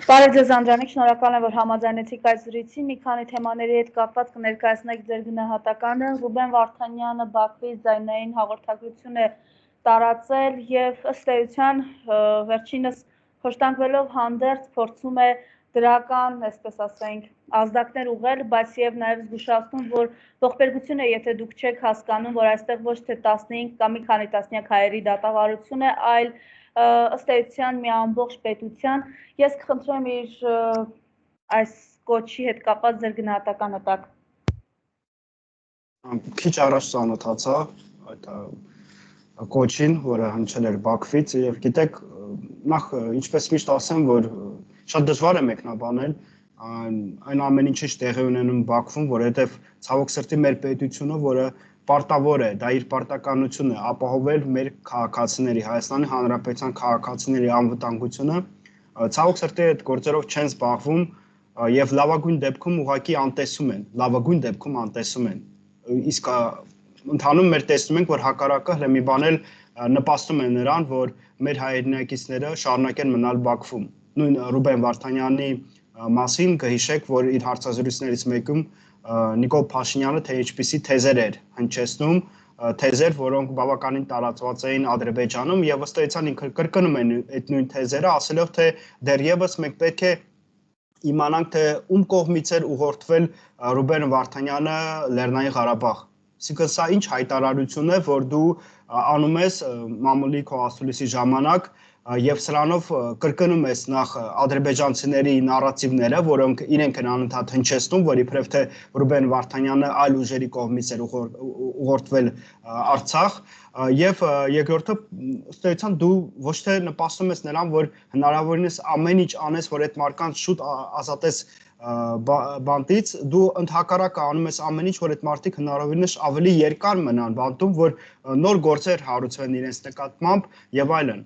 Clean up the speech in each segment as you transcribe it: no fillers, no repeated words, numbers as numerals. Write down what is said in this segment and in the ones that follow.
Բարև ձեզ Անդրանիկ, շնորհակալ եմ, որ համաձայնեցիք այս զրույցին, մի քանի թեմաների հետ կապված կներկայացնեք ձեր գնահատականը։ Ռուբեն Վարդանյանը Բաքվից ձայնային հաղորդագրություն է տարածել եւ ըստ էության վերջինս խոշտանգվելով հանդերձ փորձում է դրական, այսպես ասենք, ազդակներ ուղղել, բայց եւ նաեւ զգուշացնում, որ ողբերգություն է, եթե դուք չեք հասկանում, որ այստեղ ոչ թե 15 կամ մի քանի տասնյակ հայերի դատավարություն է, այլ ըստ էության մի ամբողջ պետության։ Ես կխնդրեմ իր այս կոչի հետ կապված ձեր գնահատականը տակ։ Քիչ առաջ ծանոթացա այդ կոչին, որը հնչել էր Բաքվից, եւ գիտեք, նախ ինչպես միշտ ասեմ, որ շատ դժվար է մեկնաբանել այն ամեն ինչը տեղի ունենում Բաքվում, որովհետեւ ցավոք սրտի մեր պետությունը, որը պարտավոր է, դա իր պարտականությունը ապահովել մեր քաղաքացիների, Հայաստանի Հանրապետության քաղաքացիների անվտանգությունը, ցավոք սրտի այդ գործերով չեն զբաղվում եւ լավագույն դեպքում ուղղակի անտեսում են, լավագույն դեպքում անտեսում են։ Իսկ ընդհանուր մեր տեսնում ենք, որ հակառակը հենց մի բան էլ նպաստում է նրան, որ մեր հայրենակիցները շարունակեն մնալ Բաքվում։ Նույն Ռուբեն Վարդանյանի մասին կհիշեք, որ իր հարցազրույցներից մեկում Նիկոլ Փաշինյանը թե ինչպիսի թեզեր էր հնչեցնում, թեզեր, որոնք բավականին տարածված էին Ադրբեջանում եւ ըստ էության ինքը կրկնում են այդ նույն թեզերը, ասելով թե դեռևս մենք պետք է իմանանք թե ում կողմից էր ուղղորդվել Ռուբեն Վարդանյանը Լեռնային Ղարաբաղ։ Այսինքն սա ինչ հայտարարություն է, որ դու անում ես մամուլի քո ասուլիսի ժամանակ եւ սրանով կրկնում ես նախ ադրբեջանցիների նարատիվները, որոնք իրենք են անընդհատ հնչեցնում, որ իբրև թե Ռուբեն Վարդանյանը այլ ուժերի կողմից էր ուղղորդվել Արցախ, եւ երկրորդը ըստ էության դու ոչ թե նպաստում ես նրան, որ հնարավորինս ամեն ինչ անես, որ այդ մարկանց շուտ ազատես բանտից, դու ընդհակառակը անում ես ամեն ինչ, որ այդ մարդիկ հնարավորինս ավելի երկար մնան բանտում, որ նոր գործեր հարուցվեն իրենց նկատմամբ եւ այլն։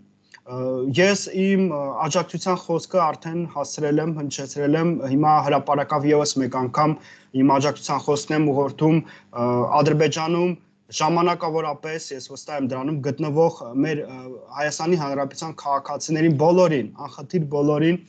Ես իմ աջակցության խոսքը արդեն հասցրել եմ, հնչեցրել եմ, հիմա հրապարակավ եւս մեկ անգամ իմ աջակցության խոսքն եմ ուղղորդում Ադրբեջանում ժամանակավորապես ես վստահ եմ դրանում գտնվող մեր Հայաստանի Հանրապետության քաղաքացիներին բոլորին, անխտիր բոլորին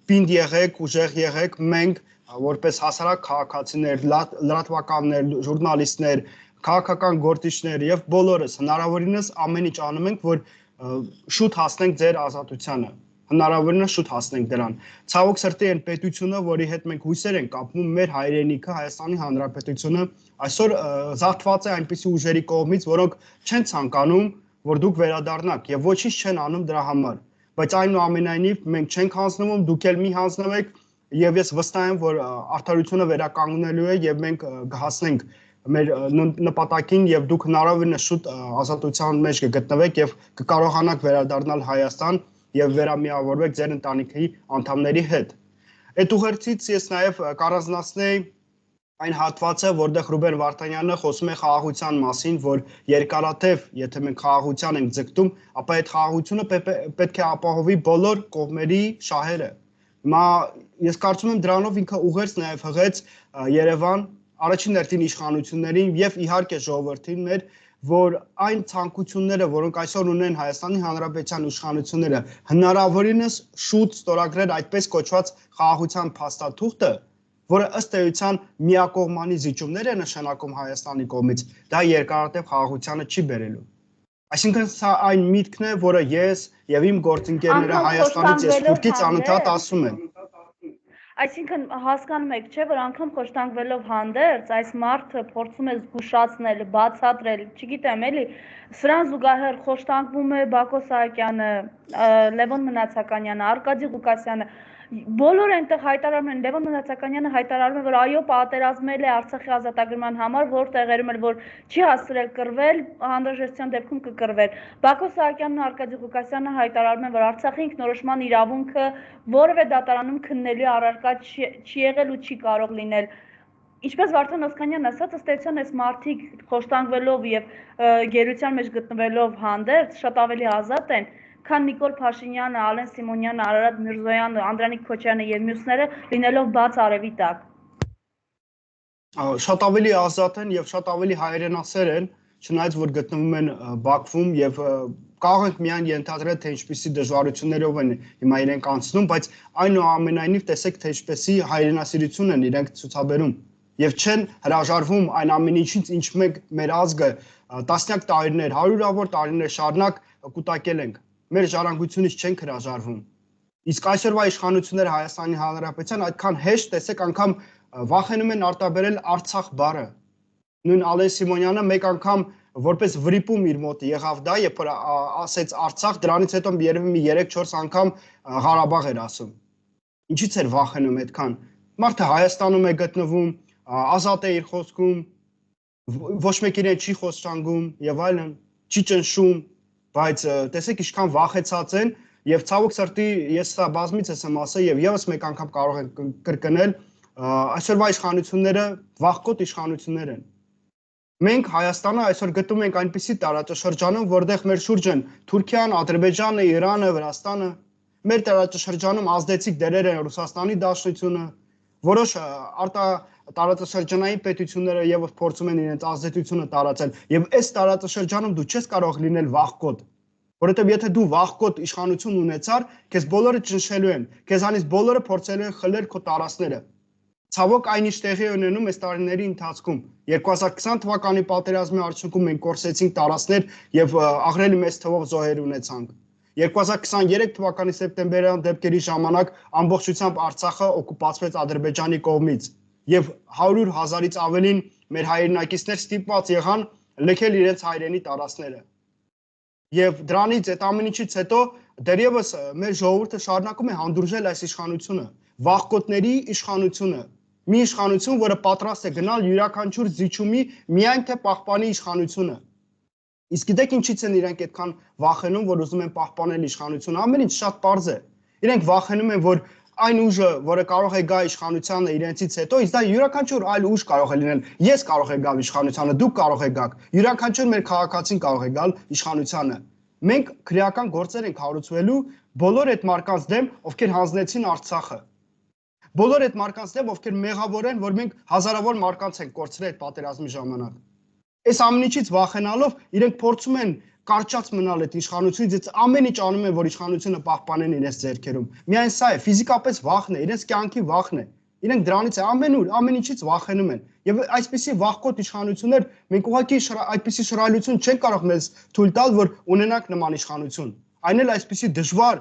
պինդ եղեք, ուժեղ եղեք, մենք որպես հասարակ քաղաքացիներ, լրատվականներ, ժուրնալիստներ, քաղաքական գործիչներ եւ բոլորս հնարավորինս ամեն ինչ անում ենք, որ շուտ հասնենք ձեր ազատությանը, հնարավորինս շուտ հասնենք դրան։ Ցավոք սրտի այն պետությունը, որի հետ մենք հույսեր ենք կապում, մեր հայրենիքը, Հայաստանի Հանրապետությունը, այսօր զարթված է այնպիսի ուժերի կողմից, որոնք չեն ցանկանում, որ դուք վերադառնաք եւ ոչինչ չեն անում դրա համար։ Բայց այնուամենայնիվ մենք չենք հանձնվում, դուք էլ մի հանձնվեք եւ ես վստահ եմ, որ արդարությունը վերականգնելու է եւ մենք կհասնենք մեր նպատակին եւ դուք հնարավորինս շուտ ազատության մեջ կգտնվեք եւ կկարողանաք վերադառնալ Հայաստան եւ վերամիավորվեք ձեր ընտանիքի անդամների հետ։ Այդ ուղերձից ես նաեւ կառանձնացնեի այն հատվածը, որտեղ Ռուբեն Վարդանյանը խոսում է խաղաղության մասին, որ երկարատև, եթե մենք խաղաղության ենք ձգտում, ապա այդ խաղաղությունը պետք է ապահովի բոլոր կողմերի շահերը։ Հիմա ես կարծում եմ դրանով ինքը ուղերձ նաեւ հղեց Երևան առաջին հերթին իշխանություններին եւ իհարկե ժողովրդին մեր, որ այն ցանկությունները, որոնք այսօր ունեն Հայաստանի Հանրապետության իշխանությունները, հնարավորինս շուտ ստորագրել այդպես կոչված խաղաղության փաստաթուղթը, որը ըստ էության միակողմանի զիջումներ է նշանակում Հայաստանի կողմից, դա երկարատև խաղաղությանը չի բերելու։ Այսինքն սա այն միտքն է, որը ես եւ իմ գործընկերները Հայաստանից ես Թուրքից անընդհատ ասում եմ։ Այսինքն հասկանում եք, չէ, որ անգամ խոշտանգվելով հանդերձ այս մարդը փորձում է զգուշացնել, բացատրել, չգիտեմ, էլի, սրան զուգահեռ խոշտանգվում է Բակո Սահակյանը, Լևոն Մնացականյանը, Արկադի Ղուկասյանը, բոլորը այնտեղ հայտարարում են, Լևոն Մնացականյանը հայտարարում է, որ այո, պատերազմել է Արցախի ազատագրման համար, որ տեղերում էլ որ չի հասցրել կռվել, անհրաժեշտության դեպքում կկռվեր։ Բակո Սահակյանն ու Արկադի Ղուկասյանը հայտարարում են, որ Արցախի ինքնորոշման իրավունքը որևէ դատարանում քննելու առարկա չի եղել ու չի կարող լինել։ Ինչպես Վարդան Օսկանյանն ասաց, ըստ էության այս մարդիկ խոշտանգվելով եւ գերության մեջ գտնվելով հանդերձ շատ ավելի ազատ են, քան Նիկոլ Փաշինյանը, Ալեն Սիմոնյանը, Արարատ Միրզոյանը, Անդրանիկ Քոչարյանը եւ մյուսները լինելով բաց արևի տակ։ Շատ ավելի ազատ են եւ շատ ավելի հայրենասեր են, չնայած որ գտնվում են Բաքվում եւ կարող ենք միայն ենթադրել, թե ինչպիսի դժվարություններով են հիմա իրենք անցնում, բայց այնուամենայնիվ տեսեք, թե ինչպեսի հայրենասիրություն են իրենք ցուցաբերում եւ չեն հրաժարվում այն ամեն ինչից, ինչ մեր ազգը տասնյակ տարիներ, հարյուրավոր տարիներ շարունակ կուտակել ենք։ Մեր ժառանգությունից չենք հրաժարվում։ Իսկ այսօրվա իշխանությունները Հայաստանի Հանրապետության այդքան հեշտ տեսեք անգամ վախենում են արտաբերել Արցախ բառը։ Նույն Ալեն Սիմոնյանը մեկ անգամ որպես վրիպում իր մոտ եղավ դա, երբ ասեց Արցախ, դրանից հետո երևի մի 3-4 անգամ Ղարաբաղ էր ասում։ Ինչից էր վախենում այդքան։ Մարդը Հայաստանում է գտնվում, ազատ է իր խոսքում, ոչ մեկ իրեն չի խոսշանգում եւ այլն, չի ճնշում, բայց տեսեք ինչքան վախեցած են եւ ցավոք սրտի ես սա բազմիցս եմ ասել եւ եւս մեկ անգամ կարող եմ կրկնել, այսօրվա իշխանությունները վախկոտ իշխանություններ են։ Մենք Հայաստանը այսօր գտնվում ենք այնպիսի տարածաշրջանում, որտեղ մեր շուրջ են Թուրքիան, Ադրբեջանը, Իրանը, Վրաստանը, մեր տարածաշրջանում ազդեցիկ դերեր են Ռուսաստանի Դաշնությունը, որոշ տարածաշրջանային պետությունները եւս փորձում են իրենց ազդեցությունը տարածել եւ այս տարածաշրջանում դու չես կարող լինել վախկոտ, որովհետեւ եթե դու վախկոտ իշխանություն ունեցար, քեզ բոլորը ճնշելու են, քեզանից բոլորը փորձելու են խլել քո տարածքները։ Ցավոք այնիշ տեղի ունենում այս տարիների ընթացքում 2020 թվականի պատերազմի արդյունքում մենք կորսեցինք տարածքներ եւ աղրելի մեծ թվով զոհեր ունեցանք։ 2023 թվականի սեպտեմբերյան դեպքերի ժամանակ ամբողջությամբ Արցախը օկուպացվեց Ադրբեջանի կողմից եւ 100,000-ից ավելին մեր հայրենակիցներ ստիպված եղան լքել իրենց հայրենի տարածքները։ Եվ դրանից այդ ամեն ինչից հետո դեռևս մեր ժողովուրդը շարունակում է հանդուրժել այս իշխանությունը, վախկոտների իշխանությունը, մի իշխանություն, որը պատրաստ է գնալ յուրաքանչյուր զիջումի միայն թե պահպանի իշխանությունը։ Իսկ գիտեք ինչից են իրենք այդքան վախենում, որ ուզում են պահպանել իշխանությունը, ամեն ինչ շատ պարզ է։ Իրենք վախենում են, որ այն ուժը, որը կարող է գա իշխանությանը իրենցից հետո, իսկ դա յուրաքանչյուր այլ ուժ կարող է լինել։ Ես կարող եմ գալ իշխանությանը, դուք կարող եք գալ։ Յուրաքանչյուր մեր քաղաքացին կարող է գալ իշխանությանը։ Մենք քրեական գործեր ենք հարուցվելու բոլոր այդ մարդկանց դեմ, ովքեր հանձնեցին Արցախը։ Բոլոր այդ մարդկանց դեմ, ովքեր մեղավոր են, որ մենք հազարավոր մարդկանց ենք կորցրել այդ պատերազմի ժամանակ։ Այս ամեն ինչից վախենալով իրենք փորձում են կարճած մնալ այդ իշխանությունից, ամեն ինչ անում են, որ իշխանությունը պահպանեն իրենց ձեռքերում։ Միայն սա է, ֆիզիկապես վախն է, իրենց կյանքի վախն է։ Իրենք դրանից է ամեն ինչից վախենում են։ Եվ այսպիսի վախկոտ իշխանություններ մենք ուղղակի այդպիսի շռայլություն չեն կարող մեզ թույլ տալ, որ ունենանք նման իշխանություն։ Այն էլ այսպիսի դժվար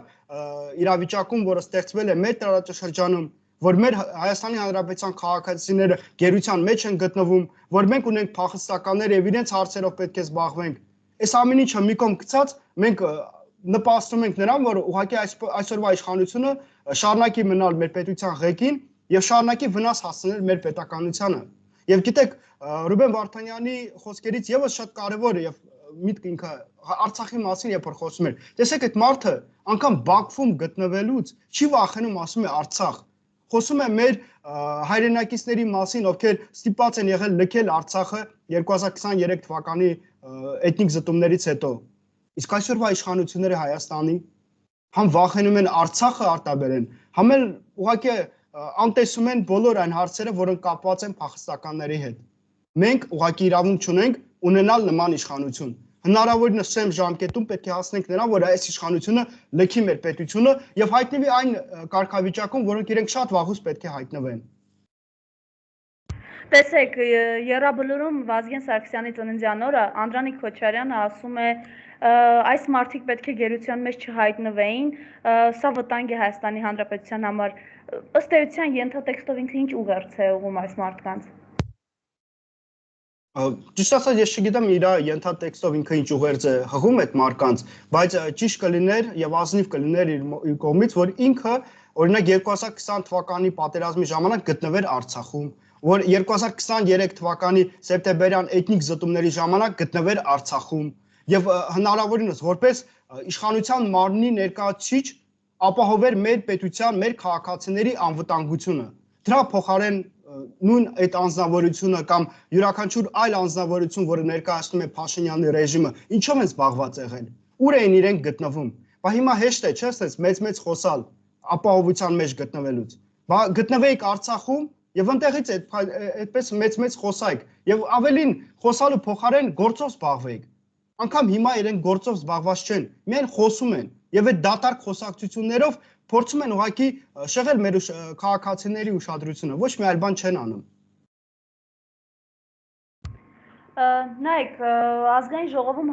իրավիճակում, որը ստեղծվել է մեր տարածաշրջանում, որ մեր Հայաստանի Հանրապետության քաղաքացիները գերության մեջ են գտնվում, որ մենք ունենք փախստականներ եւ իրենց հարցերով պետք է զբաղվենք։ Այս ամեն ինչը մի կողմ գցած, մենք նպաստում ենք նրան, որ ուղղակի այսօրվա իշխանությունը շարունակի մնալ մեր պետության ղեկին եւ շարունակի վնաս հասցնել մեր պետականությանը։ Եվ գիտեք, Ռուբեն Վարդանյանի խոսքերից եւս շատ կարեւոր է եւ միտք ինքը Արցախի մասին երբ որ խոսում էր։ Տեսեք, այդ մարդը անգամ Բաքվում գտնվելուց չի վախենում, ասում է Արցախ։ Խոսում է մեր հայրենակիցների մասին, ովքեր ստիպված են եղել լքել Արցախը 2023 թվականի էթնիկ զտումներից հետո։ Իսկ այսօրվա իշխանությունները Հայաստանի համ վախենում են Արցախը արտաբերեն, համ էլ ուղղակի անտեսում են բոլոր այն հարցերը, որոնք կապված են փախստականների հետ։ Մենք ուղղակի իրավունք չունենք ունենալ նման իշխանություն։ Հնարավորինս սեմ ժամկետում պետք է հասնենք նրան, որ այս իշխանությունը լքի մեր պետությունը եւ հայտնվի այն կարգավիճակում, որոնք իրենք շատ վաղուց պետք է հայտնվեն։ Տեսեք, Եռաբլուրում Վազգեն Սարգսյանի ծննդյան օրը Անդրանիկ Քոչարյանը ասում է այս մարդիկ պետք է գերության մեջ չհայտնվեին, սա վտանգ է Հայաստանի Հանրապետության համար։ Ըստ էության ենթատեքստով ինքը ինչ ուղերձ է ուղղում այս մարդկանց։ Ճիշտ ասած ես չգիտեմ իր ենթատեքստով ինքը ինչ ուղերձ է հղում այդ մարդկանց, բայց ճիշտ կլիներ եւ ազնիվ կլիներ իր կողմից, որ ինքը օրինակ 2020 թվականի պատերազմի ժամանակ գտնվեր Արցախում, որ 2023 թվականի սեպտեմբերյան էթնիկ զտումների ժամանակ գտնվեր Արցախում եւ հնարավորինս որպես իշխանության մարմնի ներկայացուցիչ ապահովեր մեր պետության, մեր քաղաքացիների անվտանգությունը։ Դրա փոխարեն նույն այդ անձնավորությունը կամ յուրաքանչյուր այլ անձնավորություն, որը ներկայացնում է Փաշինյանի ռեժիմը, ինչով են զբաղված եղել։ Ուր էին իրենք գտնվում։ Բա հիմա հեշտ է, չէ՞, մեծ խոսալ ապահովության մեջ գտնվելուց։ Բա գտնվեիք Արցախում, Եվ այնտեղից այդպես մեծ խոսայք եւ ավելին խոսալու փոխարեն գործով զբաղվեք։ Անկամ հիմա իրենք գործով զբաղված չեն, միայն խոսում են եւ այդ դատարկ խոսակցություններով փորձում են ուղղակի շեղել մեր քաղաքացիների ուշադրությունը, ոչ մի այլ բան չեն անում։ Նայեք, ազգային ժողովում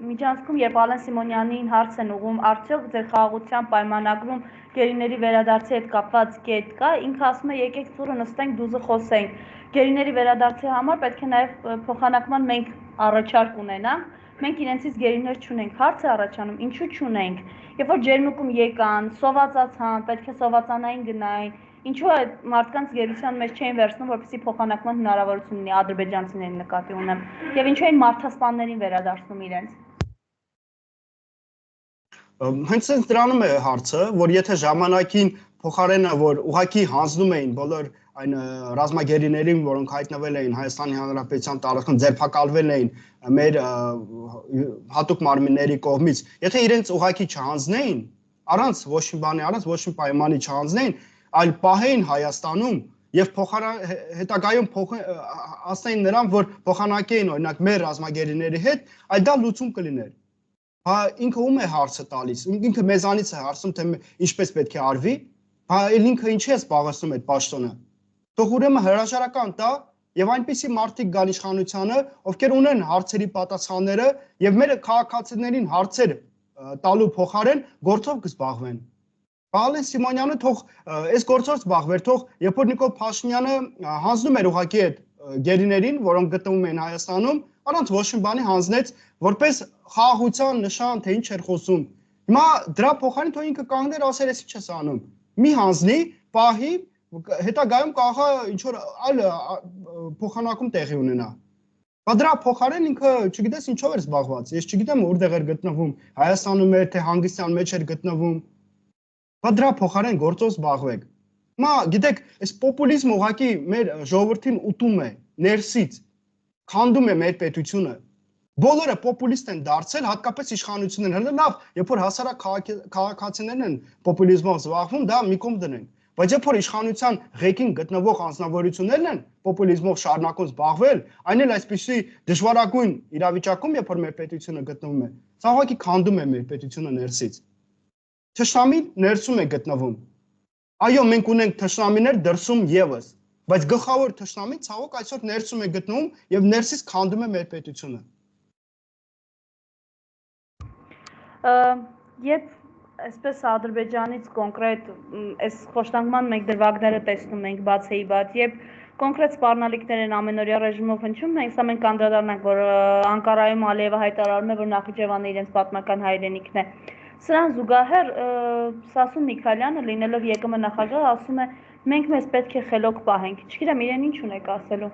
միջանցքում, երբ Ալեն Սիմոնյանին հարց են ուղղում, արդյոք ձեր խաղաղության պայմանագրում գերիների վերադարձի հետ կապված կետ կա, ինքը ասում է եկեք ծուրը նստենք դուզը խոսենք։ Գերիների վերադարձի համար պետք է նաև փոխանակման մենք առաջարկ ունենանք, մենք իրենցից գերիներ չունենք, հարց է առաջանում, ինչու չունենք։ Երբ որ ջերմուկում եկան, սովածացան, պետք է սովածանային գնային, ինչու այդ մարդկանց գերության մեջ չէին վերցնում, որպեսզի փոխանակման հնարավորություն ունի ադրբեջանցիների նկատի ունեմ, եւ ինչու էին մարդասպաններին վերադարձնում իրենց։ Հենց այնց դրանում է հարցը, որ եթե ժամանակին փոխարենը որ ուղակի հանձնում էին բոլոր այն ռազմագերիներին, որոնք հայտնվել էին Հայաստանի Հանրապետության տարածքում, ձերբակալվել էին մեր հատուկ մարմինների կողմից, եթե իրենց ուղակի չհանձնեին, առանց ոչ մի բանի, առանց ոչ մի պայմանի չհանձնեին, այլ պահեին Հայաստանում եւ հետագայում ասեին նրան, որ փոխանակեին օրինակ մեր ռազմագերիների հետ, այլ դա լուծում կլիներ։ Հա ինքը ում է հարցը տալիս, ինքը մեզանից է հարցում, թե ինչպես պետք է արվի, հա ինքը ինչի է զբաղեցնում այդ պաշտոնը։ Թող ուրեմն հրաժարական տա եւ այնպիսի մարդիկ գան իշխանությանը, ովքեր ունեն հարցերի պատասխանները եւ մեր քաղաքացիներին հարցեր տալու փոխարեն գործով կզբաղվեն։ Ալեն Սիմոնյանը թող այս գործով զբաղվեր, թող երբ որ Նիկոլ Փաշինյանը հանձնում էր ուղղակի այդ գերիներին, որոնք գտնվում են Հայաստանում, առանց ոչ մի բանի հանձնեց, որպես խաղաղության նշան, թե ինչ էր խոսում։ Հիմա դրա փոխարեն թող ինքը կանգներ ասեր, էս ինչ ես անում։ Մի հանձնի, պահի, հետագայում կաղա ինչ որ այլ փոխանակում տեղի ունենա։ Բա դրա փոխարեն ինքը, չգիտես ինչով էր զբաղված։ Ես չգիտեմ որտեղ էր գտնվում, Հայաստանում էր, թե հանգստյան մեջ էր գտնվում։ Բա դրա փոխարեն գործով զբաղվեք։ Հիմա գիտեք, այս պոպուլիզմը ուղղակի մեր ժողովրդին ուտում է ներսից, քանդում է մեր պետությունը։ Բոլորը պոպուլիստ են դարձել, հատկապես իշխանությունները։ Հələ լավ, երբ որ հասարակ քաղաքացիներն են պոպուլիզմով զբաղվում, դա մի կողմ դնենք։ Բայց երբ որ իշխանության ղեկին գտնվող անձնավորություններն են պոպուլիզմով շարունակում զբաղվել, այն էլ այսպիսի դժվարագույն իրավիճակում, երբ որ մեր պետությունը գտնվում է, սա ուղղակի քանդում է մեր պետությունը ներսից։ Թշնամին ներսում է գտնվում։ Այո, մենք ունենք թշնամիներ դրսում եւս, բայց գլխավոր թշնամին ցավոք այսօր ներսում է գտնվում եւ ներսից քանդում է մեր պետությունը։ Երբ այսպես Ադրբեջանից կոնկրետ այս խոշտանգման մենք դրվագները տեսնում ենք բացեի բաց, երբ կոնկրետ սպառնալիքներ են ամենօրյա ռեժիմով հնչում, մենք սա մենք անդրադառնանք, որ Անկարայում Ալիևը հայտարարում է, որ Նախիջևանը իրենց պատմական հայրենիքն է։ Սրան զուգահեռ Սասուն Միքայելյանը, լինելով ԵԿՄ նախագահ, ասում է մենք մեզ պետք է խելոք պահենք։ Չգիտեմ, իրեն ինչ ունեք ասելու։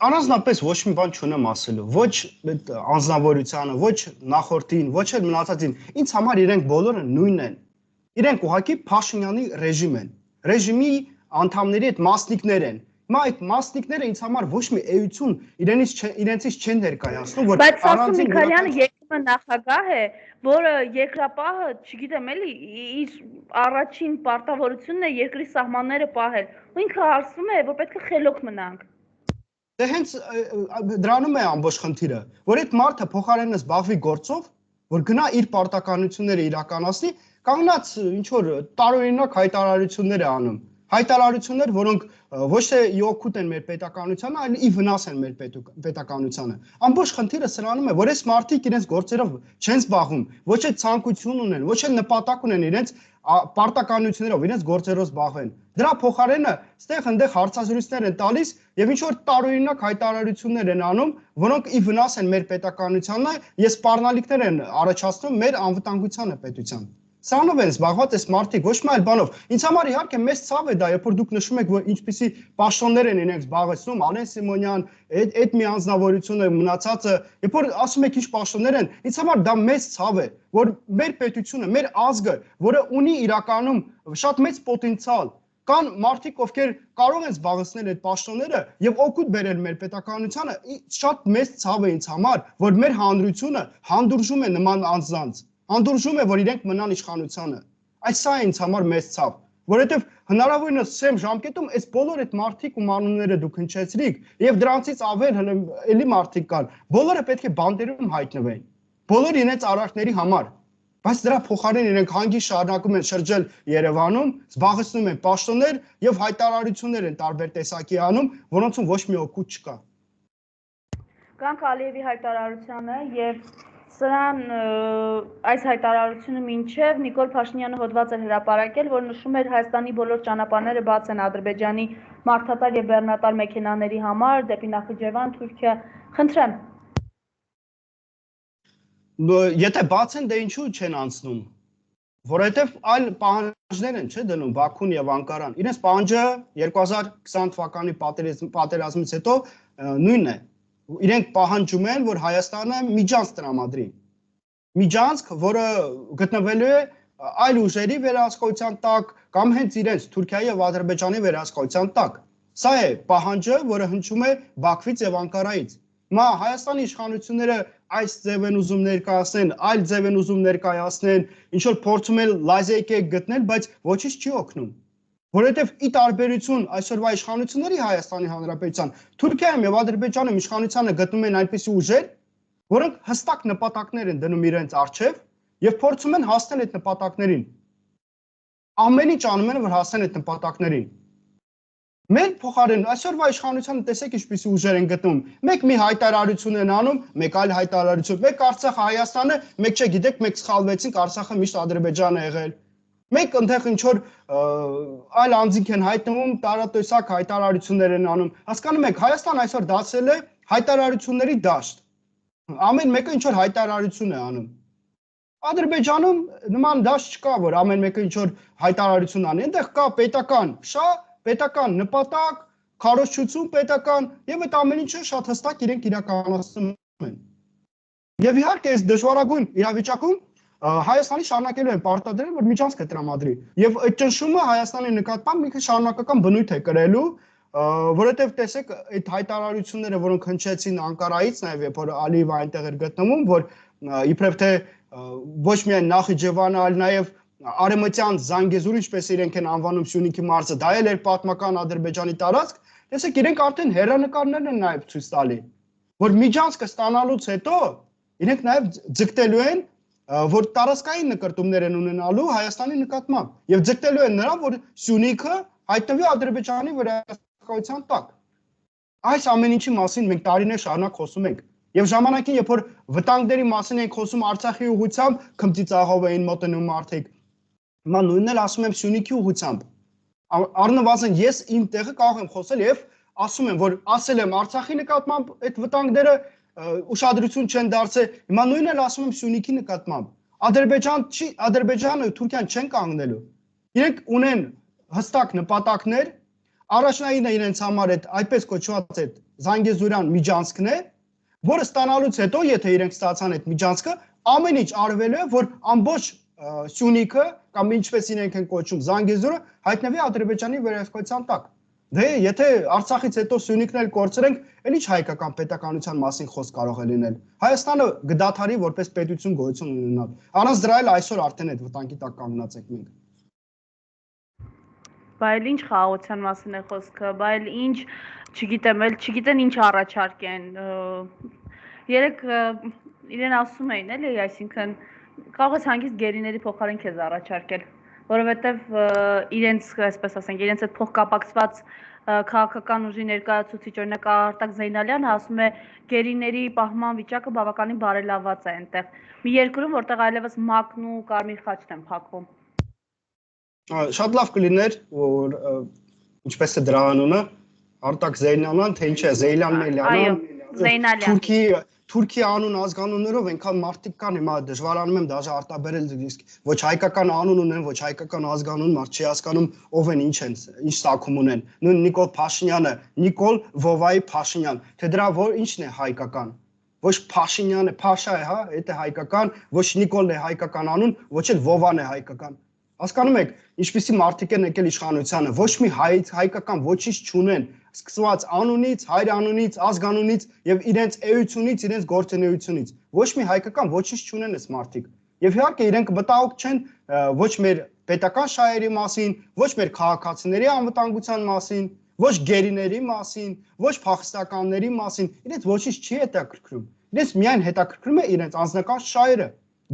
Առանձնապես ոչ մի բան չունեմ ասելու, ոչ այդ անձնավորությանը, ոչ նախորդին, ոչ էլ մնացածին։ Ինձ համար իրենք բոլորը նույնն են։ Իրենք ուղղակի Փաշինյանի ռեժիմ են։ Ռեժիմի անդամների այդ մասնիկներ են։ Հիմա այդ մասնիկները ինձ համար ոչ մի էություն իրենցից չեն ներկայացնում, որ բայց Սասուն Միքայելյանը ԵԿՄ նախագահ է, որը երկրապահը, չգիտեմ էլի, իր առաջին պարտավորությունն է երկրի սահմանները պահել։ Ու ինքը ասում է, որ պետք է խելոք մնանք։ Դե հենց դրանում է ամբողջ խնդիրը, որ այդ մարդը փոխարենը զբաղվի գործով, որ գնա իր պարտականությունները իրականացնի, կանգնած ինչ որ տարօրինակ հայտարարություններ է անում։ Հայտարարություններ, որոնք ոչ թե իօգուտ են մեր պետականությանը, այլ ի վնաս են մեր պետականությանը։ Ամբողջ խնդիրը սրանում է, որ այս մարդիկ իրենց գործերով չեն զբաղվում, ոչ էլ ցանկություն ունեն, ոչ էլ նպատակ ունեն իրենց պարտականություններով, իրենց գործերով զբաղվեն։ Դրա փոխարենը ստեղ այնտեղ հարցազրույցներ են տալիս եւ ինչ որ տարօրինակ հայտարարություններ են անում, որոնք ի վնաս են մեր պետականությանը, ես սպառնալիքներ են առաջացնում մեր անվտանգությանը պետության։ Սրանով են զբաղված այս մարդիկ, ոչ մի այլ բանով։ Ինձ համար իհարկե մեծ ցավ է դա, երբ որ դուք նշում եք, որ ինչպիսի պաշտոններ են իրենք զբաղեցնում, Ալեն Սիմոնյան, այդ մի անձնավորությունը մնացածը, երբ որ ասում եք ինչ պաշտոններ են, ինձ համար դա մեծ ցավ է, որ մեր պետությունը, մեր ազգը, որը ունի իրականում շատ մեծ պոտենցիալ, կան մարդիկ, ովքեր կարող են զբաղեցնել այդ պաշտոնները եւ օգուտ բերել մեր պետականությանը, շատ մեծ ցավ է ինձ համար, որ մեր հանրությունը հանդուրժում է նման անձանց։ Հանդուրժում է, որ իրենք մնան իշխանությանը։ Այս սա է ինձ համար մեծ ցավ, որովհետև հնարավորինս սեմ ժամկետում այս բոլոր այդ մարդիկ ու մանուները դուք հնչեցրիք եւ դրանցից ավել էլի մարդիկ կան բոլորը պետք է բանդերում հայտնվեն բոլոր իրենց արարքների համար բայց դրա փոխարեն իրենք հանգիստ շարունակում են շրջել Երևանում զբաղեցնում են պաշտոններ եւ հայտարարություններ են տարբեր տեսակի անում որոնցում ոչ մի օգուտ չկա Կանք Ալիևի հայտարարությանը եւ Սրան այս հայտարարությունը մինչև Նիկոլ Փաշինյանը հոդված էր հրապարակել, որ նշում էր Հայաստանի բոլոր ճանապարհները բաց են Ադրբեջանի մարդատար եւ բեռնատար մեքենաների համար դեպի Նախիջևան, Թուրքիա։ Խնդրեմ։ Եթե բաց են, դե ինչու չեն անցնում։ Որովհետեւ այլ պահանջներ են, չէ՞ դնում Բաքուն եւ Անկարան։ Իրենց պահանջը 2020 թվականի պատերազմից հետո նույնն է։ Իրենք պահանջում են, որ Հայաստանը միջանցք տրամադրի։ Միջանցք, որը գտնվելու է այլ ուժերի վերահսկողության տակ կամ հենց իրենց Թուրքիայի եւ Ադրբեջանի վերահսկողության տակ։ Սա է պահանջը, որը հնչում է Բաքվից եւ Անկարայից։ Հիմա Հայաստանի իշխանությունները այս ձև են ուզում ներկայացնեն, այլ ձև են ուզում ներկայացնեն, ինչ որ փորձում են լազերկեք գտնել, բայց ոչինչ չի օգնում։ Որովհետև ի տարբերություն այսօրվա իշխանությունների Հայաստանի Հանրապետության, Թուրքիայում եւ Ադրբեջանում իշխանությանը գտնում են այնպիսի ուժեր, որոնք հստակ նպատակներ են դնում իրենց առջև եւ փորձում են հասնել այդ նպատակներին։ Ամեն ինչ անում են, որ հասնեն այդ նպատակներին։ Մեր փոխարեն այսօրվա իշխանությանը տեսեք ինչպիսի ուժեր են գտնում։ Մեկ մի հայտարարություն են անում, մեկ այլ հայտարարություն։ Մեկ Արցախը Հայաստանը, մեկ չգիտեք, մեկ սխալվեցինք, Արցախը միշտ Ադրբեջանը է եղել։ Մեկ ընդեղ ինչ որ այլ անձինք են հայտնվում, տարատեսակ հայտարարություններ են անում։ Հասկանում եք, Հայաստան այսօր դարձել է հայտարարությունների դաշտ։ Ամեն մեկը ինչ որ հայտարարություն է անում։ Ադրբեջանում նման դաշտ չկա, որ ամեն մեկը ինչ որ հայտարարություն անի։ Այնտեղ կա պետական շահ, պետական նպատակ, քարոզչություն պետական եւ այդ ամեն ինչը շատ հստակ իրենք իրականացնում են։ Եվ իհարկե այս դժվարագույն իրավիճակում Հայաստանի շարունակելու են պարտադրել, որ միջանցքը տրամադրի։ Եվ այդ ճնշումը Հայաստանի նկատմամբ մի քիչ շարունակական բնույթ է կրելու, որովհետև տեսեք այդ հայտարարությունները, որոնք հնչեցին Անկարայից, նաև երբ որ Ալիևը այնտեղ էր գտնվում, որ իբրև թե ոչ միայն Նախիջևանը, այլ նաև Արեմտյան Զանգեզուրը, ինչպես իրենք են անվանում Սյունիքի մարզը, դա էլ էր պատմական Ադրբեջանի տարածք, տեսեք իրենք արդեն հեռանկարներն են նաև ցույց տալի, որ միջանցքը ստանալուց հետո իրենք նաև ձգտելու են որ տարածքային նկարտումներ են ունենալու Հայաստանի նկատմամբ եւ ձգտելու են նրան, որ Սյունիքը հայտնվի Ադրբեջանի վերահսկողության տակ։ Այս ամեն ինչի մասին մենք տարիներ շարունակ խոսում ենք եւ ժամանակին, երբ որ վտանգների մասին ենք խոսում Արցախի ուղղությամբ, քմծիծաղով էին մոտենում մարդիկ։ Հիմա նույնն էլ ասում եմ Սյունիքի ուղղությամբ։ Առնվազն ես իմ տեղը կարող եմ խոսել եւ ասում եմ, որ ասել եմ Արցախի նկատմամբ այդ վտանգները ուշադրություն չեն դարձել, հիմա նույնն էլ ասում եմ Սյունիքի նկատմամբ։ Ադրբեջանը ու Թուրքիան չեն կանգնելու։ Իրենք ունեն հստակ նպատակներ, առաջնայինը իրենց համար այդ այդպես կոչված այդ Զանգեզուրյան միջանցքն է, որը ստանալուց հետո, եթե իրենք ստացան այդ միջանցքը, ամեն ինչ արվելու է, որ ամբողջ Սյունիքը կամ ինչպես իրենք են կոչում Զանգեզուրը հայտնվի Ադրբեջանի վերահսկողության տակ։ Դե եթե Արցախից հետո Սյունիքն էլ կորցրենք, էլ ինչ հայկական պետականության մասին խոսք կարող է լինել։ Հայաստանը գդաթարի որպես պետություն գոյություն ունենալ։ Առանց դրա էլ այսօր արդեն այդ վտանգի տակ կանգնած ենք մենք։ Բայց ինչ խաղաղության մասին է խոսքը, բայց ինչ, չգիտեն ինչ առաջարկեն։ Երեք իրեն ասում էին, էլի, այսինքն կարող ես հանգիստ գերիների փոխարեն քեզ առաջարկել, որովհետև իրենց, այսպես ասենք, իրենց այդ փոխկապակցված քաղաքական ուժի ներկայացուցիչ օրինակ Արտակ Զեյնալյանը ասում է գերիների պահման վիճակը բավականին բարելավված է այնտեղ։ Մի երկրում, որտեղ այլևս ՄԱԿ-ն ու Կարմիր խաչն են փակվում։ Շատ լավ կլիներ, որ ինչպես է դրա անունը, Արտակ Զեյնալյան, թե ինչ է, Զեյլան Թուրքի անուն ազգանուններով այնքան մարդիկ կան, հիմա դժվարանում եմ դաժե արտաբերել, ոչ հայկական անուն ունեն, ոչ հայկական ազգանուն, մարդ չի հասկանում ով են, ինչ սակում ունեն։ Նույն Նիկոլ Փաշինյանը, Նիկոլ Վովայի Փաշինյան, թե դրա ինչն է հայկական։ Ոչ Փաշինյանը, Փաշա է, հա, դա է հայկական, ոչ Նիկոլն է հայկական անուն, ոչ էլ Վովան է հայկական։ Հասկանում եք, ինչպիսի մարդիկ են եկել իշխանությանը, ոչ մի հայկական ոչինչ չունեն, սկսված անունից, հայր անունից, ազգանունից եւ իրենց էությունից, իրենց գործունեությունից։ Ոչ մի հայկական ոչինչ չունեն այս մարդիկ։ Եվ իհարկե իրենք վտանգ չեն ոչ մեր պետական շահերի մասին, ոչ մեր քաղաքացիների անվտանգության մասին, ոչ գերիների մասին, ոչ փախստականների մասին, իրենց ոչինչ չի հետաքրքրում։ Իրենց միայն հետաքրքրում է իրենց անձնական շահերը։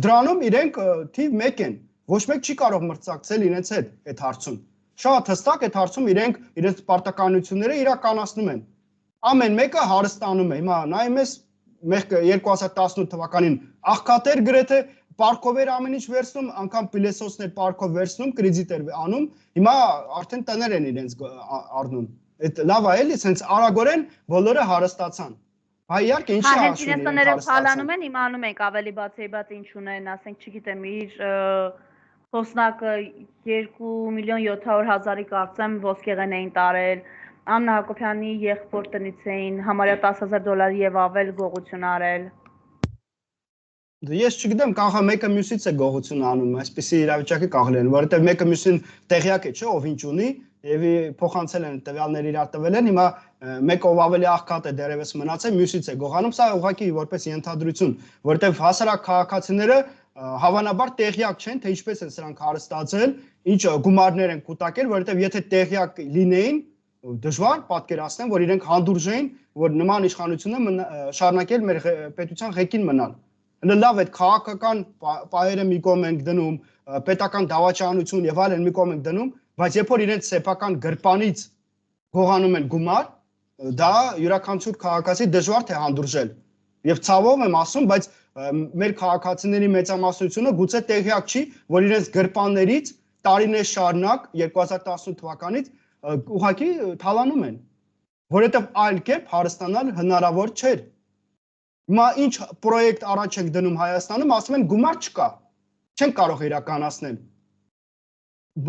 Դրանում իրենք թիվ 1 են։ Ոչ մեկ չի կարող մրցակցել իրենց հետ այդ հարցում։ Շատ հստակ այդ հարցում իրենց պարտականությունները իրականացնում են։ Ամեն մեկը հարստանում է։ Հիմա նայում ես 2018 թվականին աղքատեր գրեթե պարկով էր ամեն ինչ վերցնում, անգամ պիլեսոսներ պարկով վերցնում, կրեդիտ էր անում, հիմա արդեն տներ են իրենց առնում։ Այդ լավ է էլի, սենց արագորեն բոլորը հարստացան։ Հայ իհարկե ինչի հենց իրենց տները փալանում են, իմանում ենք ավելի բացեբաց ինչ ունեն, ասենք, չգիտեմ, իր խոսնակը 2.700.000-ի կարծեմ ոսկեղեն էին տարել, Աննա Հակոբյանի եղբոր տնից էին համարյա $10,000 եւ ավել գողություն արել։ Ես չգիտեմ, կախա մեկը մյուսից է գողություն անում, այսպեսի իրավիճակի կաղել են, որովհետեւ մեկը մյուսին տեղյակ է, չէ, ով ինչ ունի, եւ փոխանցել են տվյալներ իրար տվել են, հիմա մեկը ով ավելի աղքատ է դերևս մնացել, մյուսից է գողանում, սա ուղղակի որպես ենթադրություն, որովհետեւ հասարակ քաղաքացիները հավանաբար տեղյակ չեն, թե ինչպես են սրանք հարստացել, ինչ գումարներ են կուտակել, որովհետեւ եթե տեղյակ լինեին, դժվար պատկերացնեմ, որ իրենք հանդուրժ էին, որ նման իշխանությունը շարունակել մեր պետության ղեկին մնալ։ Լավ այդ քաղաքական պայերը մի կողմ ենք դնում, պետական դավաճանություն եւ այլն մի կողմ ենք դնում, բայց երբ որ իրենց սեփական գրպանից գողանում են գումար, դա յուրաքանչյուր քաղաքացի դժվար թե հանդուրժել։ Եվ ցավով եմ ասում, բայց մեր քաղաքացիների մեծամասնությունը գուցե տեղյակ չի, որ իրենց գրպաններից տարիներ շարունակ 2018 թվականից ուղղակի թալանում են, որովհետև այլ կերպ հարստանալ հնարավոր չէր։ Հիմա ինչ պրոյեկտ առաջ ենք դնում Հայաստանում, ասում են գումար չկա, չեն կարող իրականացնել։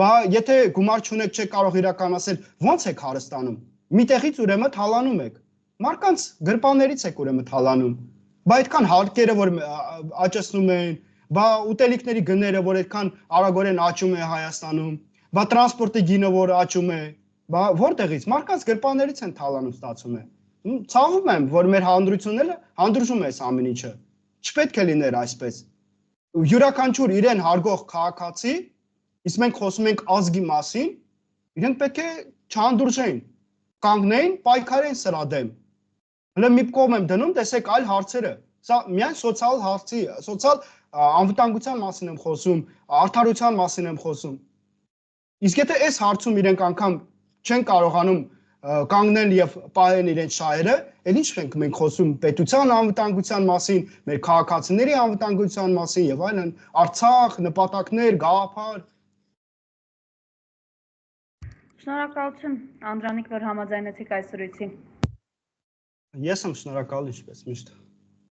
Բա եթե գումար չունեք, չեք կարող իրականացնել, ո՞նց եք հարստանում։ Միտեղից ուրեմն թալանում եք։ Մարկանց գրպաններից եք ուրեմն թալանում։ Բա այդքան հարկերը, որ աճեցնում են, բա ուտելիքների գները, որ այդքան արագորեն աճում է Հայաստանում, բա տրանսպորտի գինը, որ աճում է, բա որտեղից մարկանց գրպաններից են թալանում, ստացում է։ Ցավում եմ, որ մեր հանրությունները հանդուրժում է այս ամեն ինչը։ Չպետք է լիներ այսպես։ Յուրաքանչյուր իրեն հարգող քաղաքացի, իսկ մենք խոսում ենք ազգի մասին, իրենք պետք է չհանդուրժեն, կանգնեն, պայքարեն սրա դեմ։ Հələ մի կողմ եմ դնում, տեսեք այլ հարցերը։ Սա միայն սոցիալ հարցի, սոցիալ անվտանգության մասին եմ խոսում, արդարության մասին եմ խոսում։ Իսկ եթե այս հարցում իրենք անգամ չեն կարողանում կանգնել եւ պահեն իրենց շահերը, էլ ինչ ենք մենք խոսում պետության անվտանգության մասին, մեր քաղաքացիների անվտանգության մասին եւ այլն, Արցախ, նպատակներ, գաղափար։ Շնորհակալություն Անդրանիկ, որ համաձայնեցիք այս զրույցին։ Ես եմ շնորհակալ ինչպես միշտ։